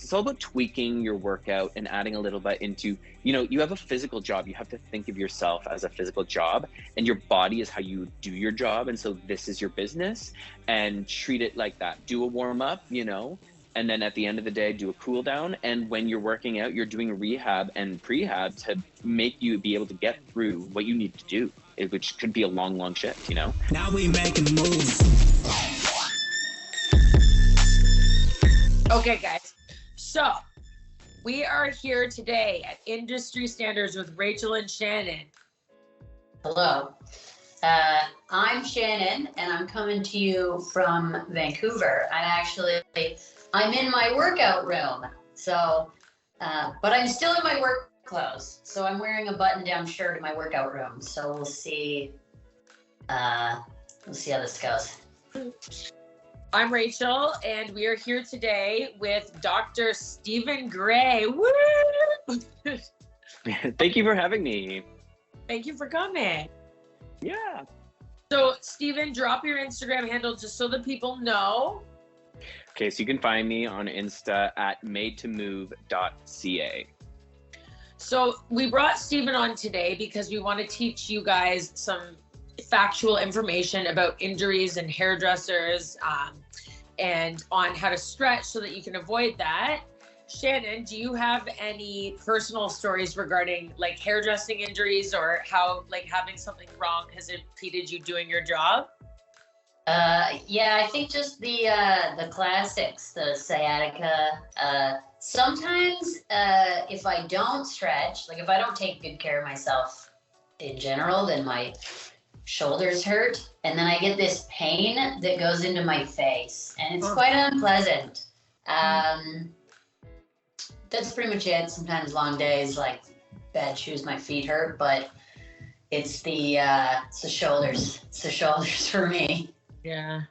It's all about tweaking your workout and adding a little bit into, you have a physical job. You have to think of yourself as a physical job, and your body is how you do your job. And so this is your business, and treat it like that. Do a warm up, and then at the end of the day, do a cool down. And when you're working out, you're doing rehab and prehab to make you be able to get through what you need to do, which could be a long, long shift, Now we making moves. Okay, guys. So we are here today at Industry Standards with Rachel and Shannon. Hello. I'm Shannon, and I'm coming to you from Vancouver. I'm in my workout room. So, but I'm still in my work clothes. So I'm wearing a button-down shirt in my workout room. So we'll see how this goes. I'm Rachel, and we are here today with Dr. Stephen Gray. Woo! Thank you for having me. Thank you for coming. Yeah. So, Stephen, drop your Instagram handle just so that people know. Okay, so you can find me on Insta at madetomove.ca. So we brought Stephen on today because we want to teach you guys some factual information about injuries and hairdressers, and on how to stretch so that you can avoid that. Shannon, do you have any personal stories regarding like hairdressing injuries, or how like having something wrong has impeded you doing your job? Yeah, I think just the classics, the sciatica. Sometimes if I don't stretch, like if I don't take good care of myself in general, then my shoulders hurt, and then I get this pain that goes into my face, and it's quite unpleasant. That's pretty much it. Sometimes long days, like bad shoes, my feet hurt, but it's the shoulders. It's the shoulders for me. Yeah.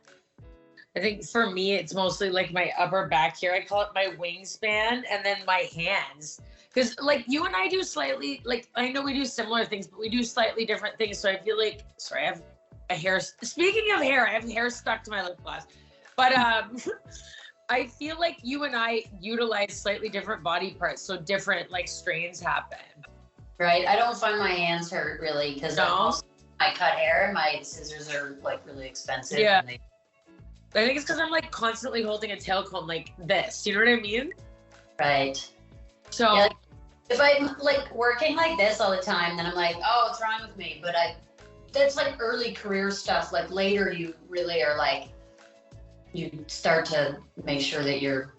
I think for me, it's mostly like my upper back here. I call it my wingspan, and then my hands. Because like you and I do slightly, like I know we do similar things, but we do slightly different things. So I feel like, sorry, I have a hair. Speaking of hair, I have hair stuck to my lip gloss. But I feel like you and I utilize slightly different body parts, so different like strains happen. Right. I don't find my hands hurt really because I cut hair and my scissors are like really expensive. Yeah. And I think it's because I'm like constantly holding a tail comb like this. You know what I mean? Right. So yeah, if I'm like working like this all the time, then I'm like, oh, what's wrong with me? But that's like early career stuff. Like later you really are like, you start to make sure that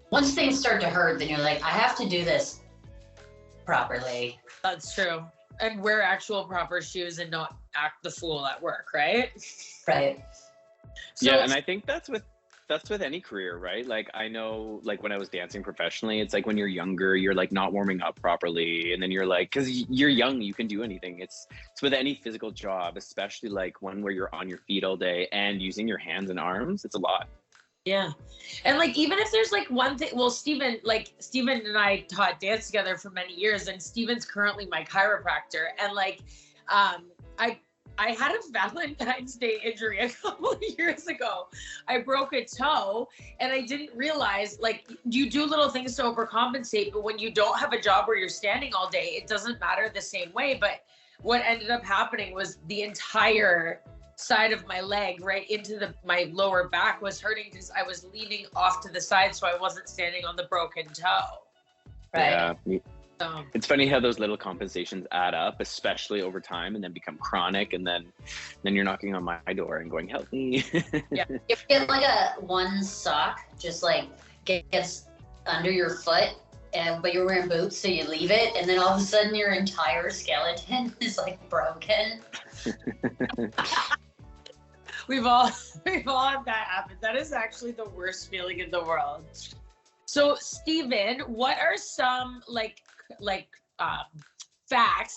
once things start to hurt, then you're like, I have to do this properly. That's true. And wear actual proper shoes and not act the fool at work, right? Right. So, yeah, and I think that's with any career, right? Like I know, like when I was dancing professionally, it's like when you're younger, you're like not warming up properly, and then you're like, because you're young, you can do anything. It's with any physical job, especially like one where you're on your feet all day and using your hands and arms. It's a lot. Yeah. And like, even if there's like one thing, well, Stephen and I taught dance together for many years, and Stephen's currently my chiropractor. And like, I had a Valentine's Day injury a couple of years ago. I broke a toe, and I didn't realize, like, you do little things to overcompensate, but when you don't have a job where you're standing all day, it doesn't matter the same way. But what ended up happening was the entire side of my leg right into my lower back was hurting because I was leaning off to the side, so I wasn't standing on the broken toe. Right. Yeah. It's funny how those little compensations add up, especially over time, and then become chronic, and then you're knocking on my door and going, help me. Yeah. If you get like one sock just like gets under your foot, but you're wearing boots, so you leave it, and then all of a sudden your entire skeleton is like broken. We've all had that happen. That is actually the worst feeling in the world. So, Stephen, what are some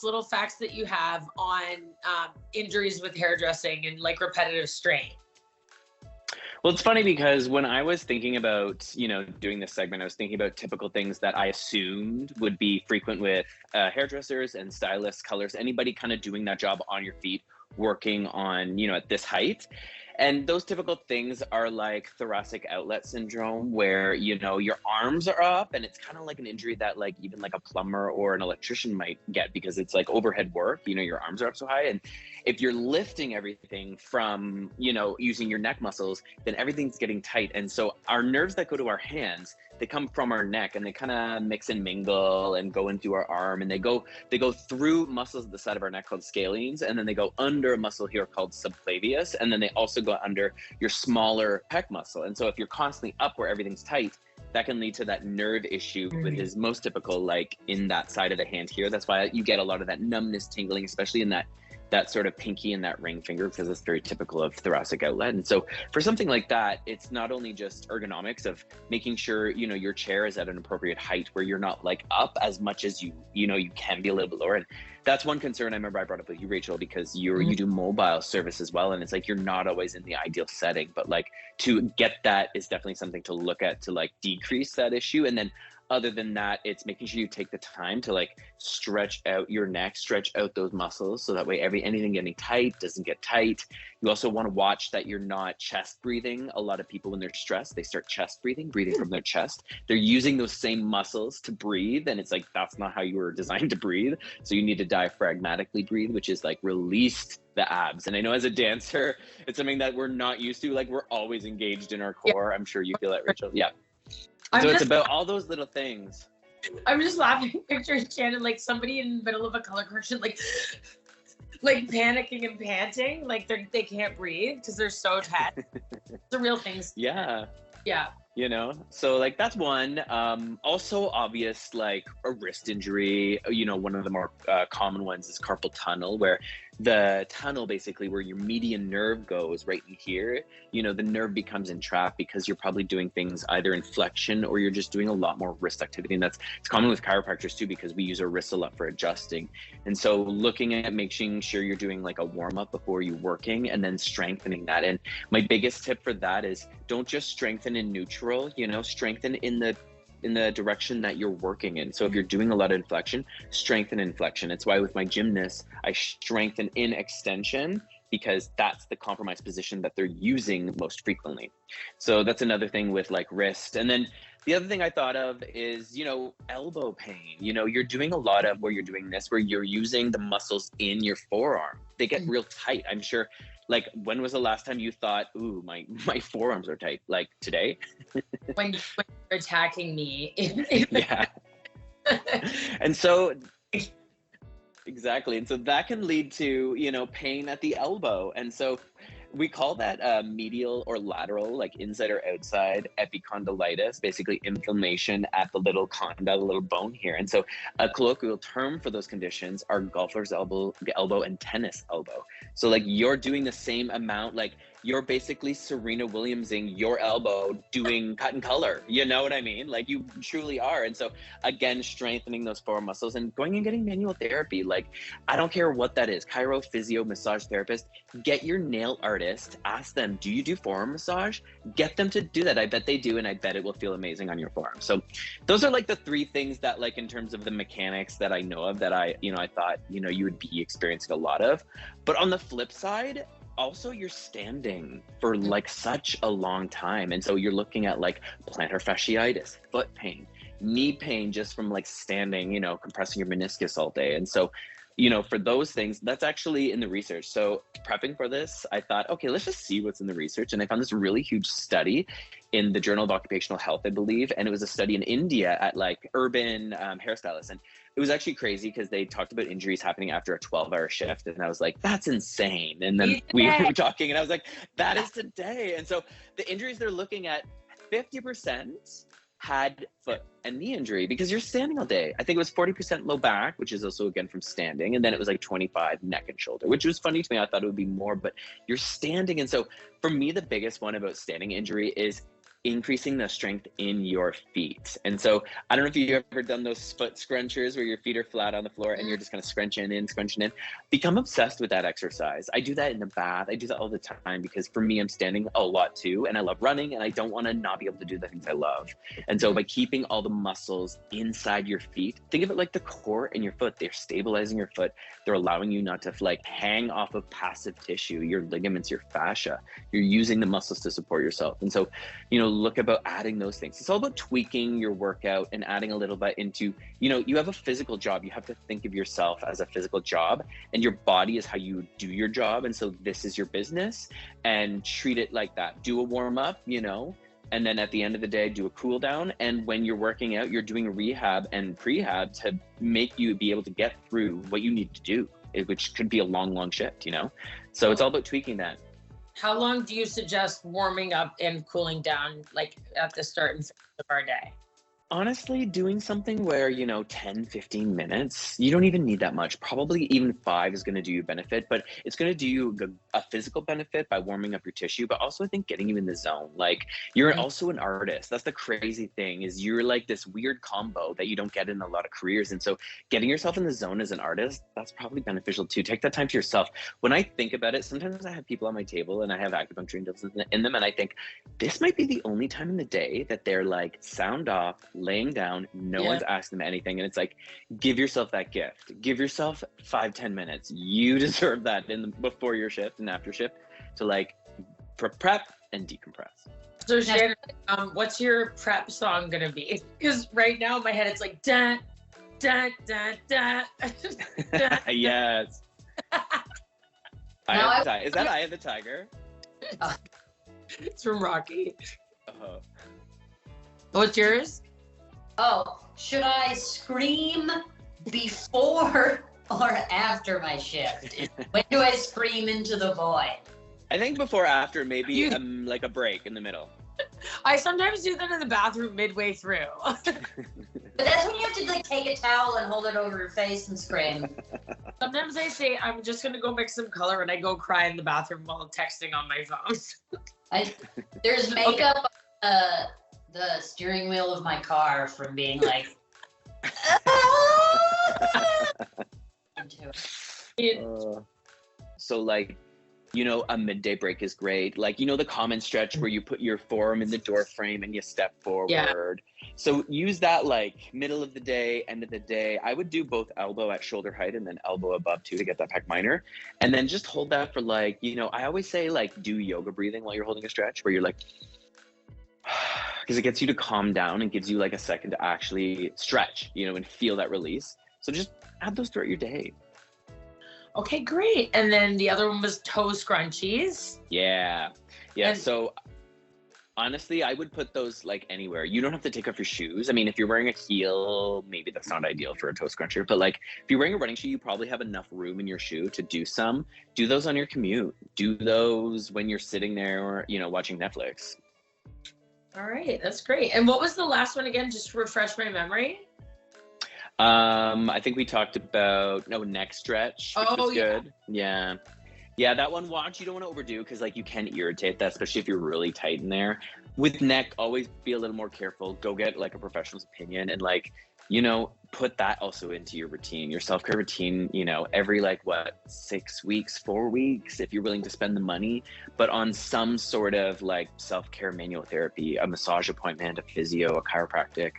little facts that you have on injuries with hairdressing and like repetitive strain? Well, it's funny because when I was thinking about, doing this segment, I was thinking about typical things that I assumed would be frequent with hairdressers and stylists, colors, anybody kind of doing that job on your feet working on, you know, at this height. And those typical things are like thoracic outlet syndrome, where, you know, your arms are up, and it's kind of like an injury that like even like a plumber or an electrician might get, because it's like overhead work, you know, your arms are up so high. And if you're lifting everything from, you know, using your neck muscles, then everything's getting tight. And so our nerves that go to our hands, they come from our neck, and they kind of mix and mingle and go into our arm, and they go through muscles at the side of our neck called scalenes, and then they go under a muscle here called subclavius, and then they also go under your smaller pec muscle. And so if you're constantly up where everything's tight, that can lead to that nerve issue, which is most typical like in that side of the hand here. That's why you get a lot of that numbness, tingling, especially in that sort of pinky and that ring finger, because it's very typical of thoracic outlet. And so for something like that, it's not only just ergonomics of making sure, you know, your chair is at an appropriate height where you're not like up as much as you know, you can be a little bit lower. And that's one concern I remember I brought up with you, Rachel, because you do mobile service as well. And it's like, you're not always in the ideal setting, but like to get that is definitely something to look at to like decrease that issue. And then other than that, it's making sure you take the time to like stretch out your neck, stretch out those muscles, so that way anything getting tight doesn't get tight. You also want to watch that you're not chest breathing. A lot of people, when they're stressed, they start chest breathing from their chest. They're using those same muscles to breathe, and it's like, that's not how you were designed to breathe. So you need to diaphragmatically breathe, which is like release the abs. And I know as a dancer, it's something that we're not used to. Like, we're always engaged in our core. I'm sure you feel that, Rachel. Yeah. So it's about all those little things. I'm just laughing, picturing Shannon like somebody in the middle of a color correction, like panicking and panting, like they can't breathe because they're so tense. The real things. Yeah. Yeah. You know, so like that's one. Also obvious, like a wrist injury, you know, one of the more common ones is carpal tunnel, where the tunnel basically where your median nerve goes right in here, you know, the nerve becomes entrapped because you're probably doing things either in flexion or you're just doing a lot more wrist activity. And it's common with chiropractors too, because we use our wrists a lot for adjusting. And so looking at making sure you're doing like a warm up before you're working, and then strengthening that. And my biggest tip for that is don't just strengthen in neutral, you know, strengthen in the direction that you're working in. So if you're doing a lot of inflection, strengthen in flexion. It's why with my gymnasts, I strengthen in extension, because that's the compromised position that they're using most frequently. So that's another thing with like wrist. And then the other thing I thought of is, you know, elbow pain. You know, you're doing a lot of where you're doing this, where you're using the muscles in your forearm. They get real tight. I'm sure, like, when was the last time you thought, ooh, my forearms are tight? Like today? when you're attacking me. Yeah. And so, exactly. And so that can lead to, you know, pain at the elbow. And so we call that medial or lateral, like inside or outside epicondylitis, basically inflammation at the little conda, the little bone here. And so a colloquial term for those conditions are golfer's elbow and tennis elbow. So like you're doing the same amount, like you're basically Serena Williamsing your elbow doing cut and color. You know what I mean? Like you truly are. And so again, strengthening those forearm muscles and going and getting manual therapy. Like, I don't care what that is, chiro, physio, massage therapist, get your nail artist, ask them, do you do forearm massage? Get them to do that. I bet they do. And I bet it will feel amazing on your forearm. So those are like the three things that, like, in terms of the mechanics that I know of, that I thought, you would be experiencing a lot of. But on the flip side, also you're standing for like such a long time. And so you're looking at like plantar fasciitis, foot pain, knee pain, just from like standing, compressing your meniscus all day. And so, for those things, that's actually in the research. So prepping for this, I thought, okay, let's just see what's in the research. And I found this really huge study in the Journal of Occupational Health, I believe. And it was a study in India at like urban hairstylists. And it was actually crazy because they talked about injuries happening after a 12-hour shift. And I was like, that's insane. And then we were talking and I was like, that is today. And so the injuries they're looking at, 50% had foot and knee injury because you're standing all day. I think it was 40% low back, which is also again from standing. And then it was like 25 neck and shoulder, which was funny to me. I thought it would be more, but you're standing. And so for me, the biggest one about standing injury is increasing the strength in your feet. And so I don't know if you've ever done those foot scrunchers where your feet are flat on the floor and you're just kind of scrunching in. Become obsessed with that exercise. I do that in the bath. I do that all the time because for me, I'm standing a lot too, and I love running, and I don't want to not be able to do the things I love. And so by keeping all the muscles inside your feet, think of it like the core in your foot. They're stabilizing your foot. They're allowing you not to like hang off of passive tissue, your ligaments, your fascia. You're using the muscles to support yourself. And so, look about adding those things. It's all about tweaking your workout and adding a little bit into, you have a physical job. You have to think of yourself as a physical job, and your body is how you do your job. And so this is your business, and treat it like that. Do a warm up, and then at the end of the day, do a cool down. And when you're working out, you're doing rehab and prehab to make you be able to get through what you need to do, which could be a long, long shift, So it's all about tweaking that. How long do you suggest warming up and cooling down, like at the start and finish of our day? Honestly, doing something where, 10, 15 minutes, you don't even need that much. Probably even 5 is going to do you benefit, but it's going to do you a physical benefit by warming up your tissue, but also I think getting you in the zone. Like you're also an artist. That's the crazy thing is you're like this weird combo that you don't get in a lot of careers. And so getting yourself in the zone as an artist, that's probably beneficial too. Take that time to yourself. When I think about it, sometimes I have people on my table and I have acupuncture needles in them. And I think this might be the only time in the day that they're like sound off, laying down, no one's asking them anything, and it's like, give yourself that gift. Give yourself 5-10 minutes. You deserve that before your shift and after shift to like prep and decompress. So Shannon, what's your prep song gonna be? Because right now in my head it's like da da da da. Yes. Is that Eye of the Tiger? It's from Rocky. Uh-huh. What's yours? Oh, should I scream before or after my shift? When do I scream into the void? I think before, after, maybe like a break in the middle. I sometimes do that in the bathroom midway through. But that's when you have to like take a towel and hold it over your face and scream. Sometimes I say I'm just gonna go mix some color and I go cry in the bathroom while texting on my phone. There's makeup on the steering wheel of my car from being like into it. So like, a midday break is great. Like, the common stretch where you put your forearm in the door frame and you step forward. Yeah. So use that like middle of the day, end of the day. I would do both elbow at shoulder height and then elbow above too to get that pec minor. And then just hold that for like, I always say like do yoga breathing while you're holding a stretch where you're like, because it gets you to calm down and gives you like a second to actually stretch, and feel that release. So just add those throughout your day. Okay, great. And then the other one was toe scrunchies. Yeah. So honestly, I would put those like anywhere. You don't have to take off your shoes. I mean, if you're wearing a heel, maybe that's not ideal for a toe scruncher, but like if you're wearing a running shoe, you probably have enough room in your shoe to do some. Do those on your commute. Do those when you're sitting there or, watching Netflix. All right, that's great. And what was the last one again? Just to refresh my memory. I think we talked about neck stretch, which was good. Yeah, that one. Watch, you don't want to overdo because like you can irritate that, especially if you're really tight in there. With neck, always be a little more careful. Go get like a professional's opinion and like put that also into your routine, your self-care routine. Every like 6 weeks, 4 weeks, if you're willing to spend the money, but on some sort of like self-care manual therapy, a massage appointment, a physio, a chiropractic.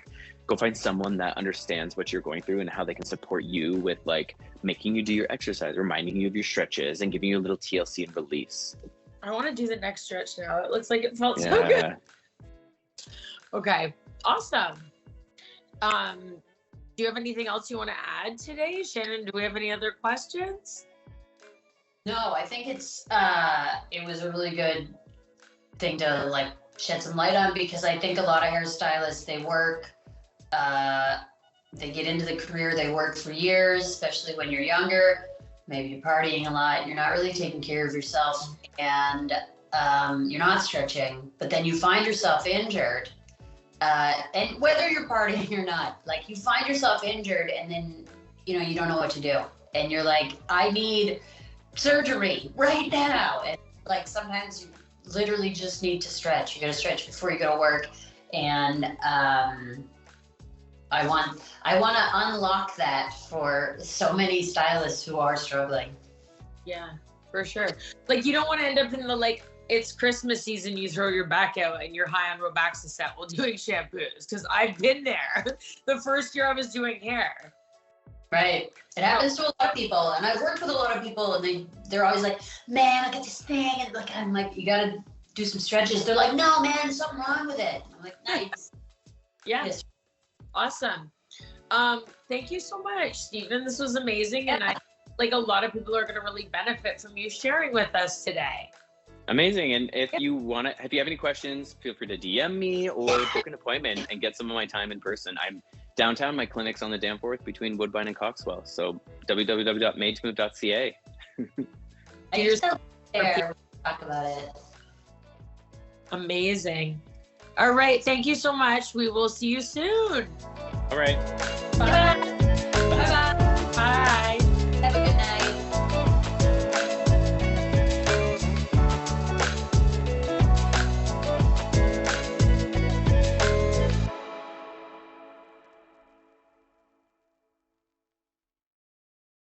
Go find someone that understands what you're going through and how they can support you with like making you do your exercise, reminding you of your stretches and giving you a little TLC and release. I want to do the neck stretch now. It looks like it felt so good. Okay, awesome. Do you have anything else you want to add today? Shannon, do we have any other questions? No, I think it was a really good thing to like shed some light on because I think a lot of hairstylists, they get into the career, they work for years, especially when you're younger, maybe you're partying a lot, you're not really taking care of yourself and you're not stretching, but then you find yourself injured. And whether you're partying or not, like you find yourself injured and then, you don't know what to do. And you're like, I need surgery right now. And like sometimes literally just need to stretch. You got to stretch before you go to work. And I want to unlock that for so many stylists who are struggling. Yeah, for sure. Like, you don't want to end up in the, like, it's Christmas season, you throw your back out and you're high on Robaxacet while doing shampoos. Because I've been there. The first year I was doing hair. Right. It happens to a lot of people. And I've worked with a lot of people, and they're always like, man, I got this thing. And like, I'm like, you got to do some stretches. They're like, no, man, there's something wrong with it. I'm like, nice. Yeah. Awesome. Thank you so much, Stephen. This was amazing. And I like a lot of people are going to really benefit from you sharing with us today. Amazing. And if you want to, if you have any questions, feel free to DM me or book an appointment and get some of my time in person. I'm downtown. My clinic's on the Danforth between Woodbine and Coxwell. So www.madetomove.ca. I used to there. Talk about it. Amazing. All right. Thank you so much. We will see you soon. All right. Bye.